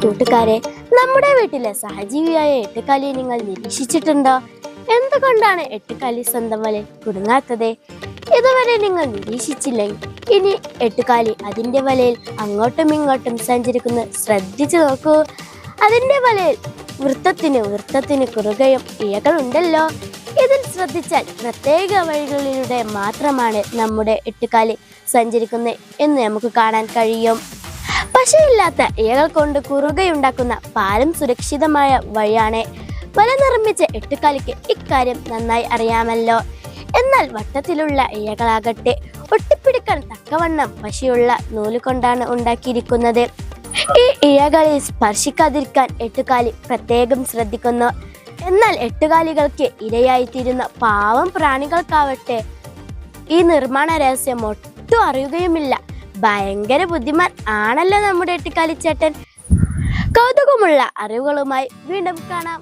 കൂട്ടുകാരെ, നമ്മുടെ വീട്ടിലെ സഹജീവിയായ എട്ടുകാലിയെ നിങ്ങൾ നിരീക്ഷിച്ചിട്ടുണ്ടോ? എന്തുകൊണ്ടാണ് എട്ടുകാലി സ്വന്തം വലയിൽ കുടുങ്ങാത്തത്? ഇതുവരെ നിങ്ങൾ നിരീക്ഷിച്ചില്ലെങ്കിൽ ഇനി എട്ടുകാലി അതിന്റെ വലയിൽ അങ്ങോട്ടും ഇങ്ങോട്ടും സഞ്ചരിക്കുന്നത് ശ്രദ്ധിച്ചു നോക്കൂ. അതിന്റെ വലയിൽ വൃത്തത്തിന് കുറുകയും ഇഴകളുണ്ടല്ലോ. ഇതിൽ ശ്രദ്ധിച്ചാൽ പ്രത്യേക വഴികളിലൂടെ മാത്രമാണ് നമ്മുടെ എട്ടുകാലി സഞ്ചരിക്കുന്നത് എന്ന് നമുക്ക് കാണാൻ കഴിയും. പശയില്ലാത്ത ഇഴകൾ കൊണ്ട് കുറുകയുണ്ടാക്കുന്ന പാലം സുരക്ഷിതമായ വഴിയാണ്. വല നിർമ്മിച്ച എട്ടുകാലിക്ക് ഇക്കാര്യം നന്നായി അറിയാമല്ലോ. എന്നാൽ വട്ടത്തിലുള്ള ഇഴകളാകട്ടെ ഒട്ടിപ്പിടിക്കാൻ തക്കവണ്ണം പശയുള്ള നൂല് കൊണ്ടാണ് ഉണ്ടാക്കിയിരിക്കുന്നത്. ഈ ഇഴകളിൽ സ്പർശിക്കാതിരിക്കാൻ എട്ടുകാലി പ്രത്യേകം ശ്രദ്ധിക്കുന്നു. എന്നാൽ എട്ടുകാലികൾക്ക് ഇരയായിത്തീരുന്ന പാവം പ്രാണികൾക്കാവട്ടെ ഈ നിർമ്മാണ രഹസ്യം ഒട്ടും അറിയുകയുമില്ല. ഭയങ്കര ബുദ്ധിമാൻ ആണല്ലോ നമ്മുടെ എട്ടുകാലി ചേട്ടൻ. കൗതുകമുള്ള അറിവുകളുമായി വീണ്ടും കാണാം.